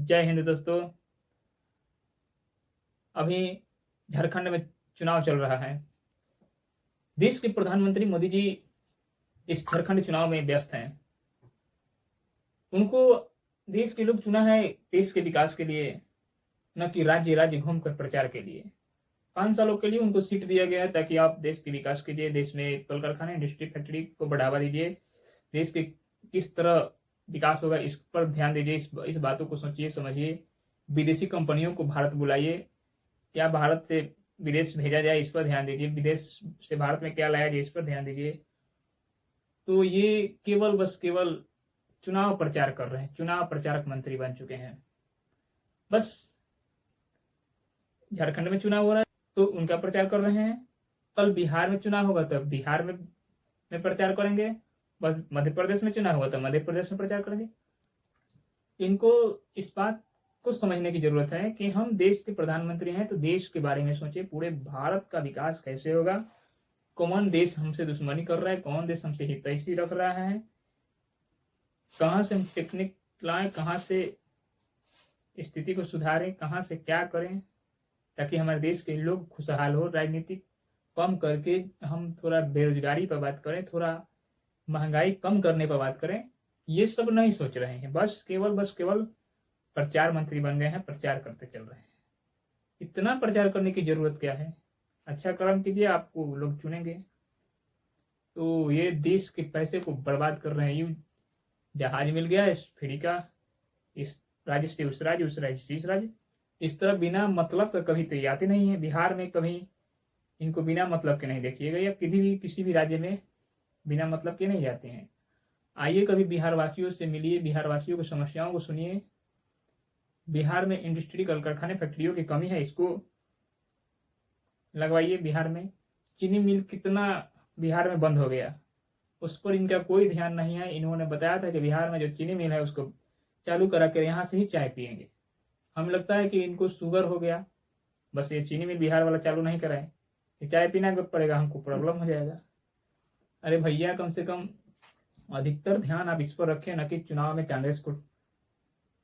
जय हिंद दोस्तों। अभी झारखंड में चुनाव चल रहा है। देश के प्रधानमंत्री मोदी जी इस झारखंड चुनाव में व्यस्त हैं। उनको देश के लोग चुना है देश के विकास के लिए, न कि राज्य-राज्य घूमकर प्रचार के लिए। 5 सालों के लिए उनको सीट दिया गया है ताकि आप देश के विकास कीजिए, देश में कल-कारखाने, इंडस्ट्री, फैक्ट्री को बढ़ावा दीजिए। देश के किस तरह विकास होगा इस पर ध्यान दीजिए, इस बातों को सोचिए, समझिए। विदेशी कंपनियों को भारत बुलाइए, क्या भारत से विदेश भेजा जाए इस पर ध्यान दीजिए, विदेश से भारत में क्या लाया जाए इस पर ध्यान दीजिए। तो ये केवल चुनाव प्रचार कर रहे हैं, चुनाव प्रचारक मंत्री बन चुके हैं। बस झारखंड में चुनाव हो रहा है तो उनका प्रचार कर रहे हैं, कल बिहार में चुनाव होगा तब बिहार में प्रचार करेंगे, बस मध्य प्रदेश में चुनाव होगा तो मध्य प्रदेश में प्रचार करेंगे। इनको इस बात को समझने की जरूरत है कि हम देश के प्रधानमंत्री हैं तो देश के बारे में सोचे, पूरे भारत का विकास कैसे होगा, कौन देश हमसे दुश्मनी कर रहा है, कौन देश हमसे हितैषी रख रहा है, कहाँ से हम टेक्निक लाएं, कहाँ से स्थिति को सुधारें, कहाँ से क्या करें ताकि हमारे देश के लोग खुशहाल हो। राजनीतिक कम करके हम थोड़ा बेरोजगारी पर बात करें, थोड़ा महंगाई कम करने पर बात करें, ये सब नहीं सोच रहे हैं। बस केवल प्रचार मंत्री बन गए हैं, प्रचार करते चल रहे हैं। इतना प्रचार करने की जरूरत क्या है? अच्छा कर्म कीजिए, आपको लोग चुनेंगे। तो ये देश के पैसे को बर्बाद कर रहे हैं। यूं जहाज मिल गया इस फ्री का, इस राज्य से उस राज्य, उस राज्य से इस राज्य, इस तरह बिना मतलब का कभी तो आते नहीं है। बिहार में कभी इनको बिना मतलब के नहीं देखिएगा, या किसी भी राज्य में बिना मतलब के नहीं जाते हैं। आइए कभी बिहार वासियों से मिलिए, बिहार वासियों की समस्याओं को सुनिए। बिहार में इंडस्ट्री, कल कारखाने, फैक्ट्रियों की कमी है, इसको लगवाइए। बिहार में चीनी मिल कितना बिहार में बंद हो गया, उस पर इनका कोई ध्यान नहीं है। इन्होंने बताया था कि बिहार में जो चीनी मिल है उसको चालू करा कर यहाँ से ही चाय पियेंगे। हमें लगता है कि इनको शुगर हो गया, बस ये चीनी मिल बिहार वाला चालू नहीं कराए, चाय पीना पड़ेगा, हमको प्रॉब्लम हो जाएगा। अरे भैया, कम से कम अधिकतर ध्यान आप इस पर रखें, न कि चुनाव में कांग्रेस को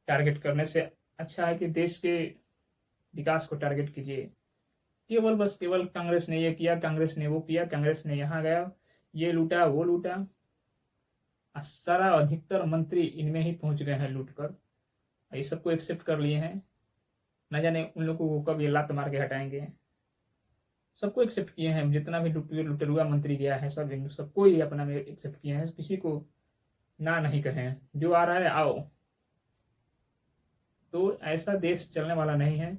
टारगेट करने से अच्छा है कि देश के विकास को टारगेट कीजिए। केवल कांग्रेस ने ये किया, कांग्रेस ने वो किया, कांग्रेस ने यहाँ गया, ये लूटा वो लूटा। सारा अधिकतर मंत्री इनमें ही पहुंच गए हैं लूट कर, ये सबको एक्सेप्ट कर लिए हैं। न जाने उन लोगों को कब ये लात मार के हटाएंगे। सबको एक्सेप्ट किए हैं, जितना भी लुटेरुआ मंत्री गया है सबको ही अपना में एक्सेप्ट किए हैं, किसी को ना नहीं कहे। जो आ रहा है आओ। तो ऐसा देश चलने वाला नहीं है।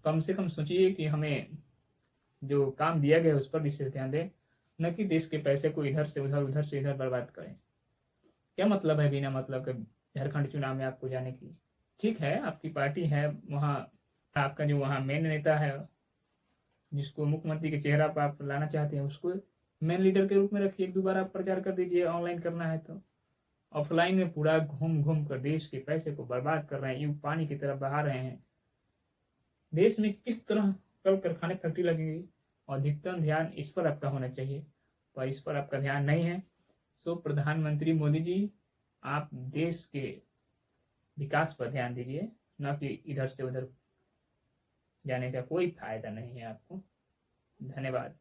कम से कम सोचिए कि हमें जो काम दिया गया है उस पर विशेष ध्यान दें, न कि देश के पैसे को इधर से उधर, उधर से इधर बर्बाद करें। क्या मतलब है बिना मतलब के झारखंड चुनाव में आपको जाने की? ठीक है, आपकी पार्टी है वहाँ, आपका जो वहाँ मेन नेता है जिसको मुख्यमंत्री के चेहरा पर आप लाना चाहते हैं उसको मेन लीडर के रूप में रखिए, दोबारा प्रचार कर दीजिए। ऑनलाइन करना है तो ऑफलाइन में पूरा घूम घूम कर देश के पैसे को बर्बाद कर रहे हैं, यूं पानी की तरह बहा रहे हैं। देश में किस तरह कल कारखाने, फैक्ट्री लगेगी, अधिकतम ध्यान इस पर आपका होना चाहिए, पर इस पर आपका ध्यान नहीं है। सो प्रधानमंत्री मोदी जी, आप देश के विकास पर ध्यान दीजिए, न कि इधर से उधर जाने का कोई फायदा नहीं है आपको। धन्यवाद।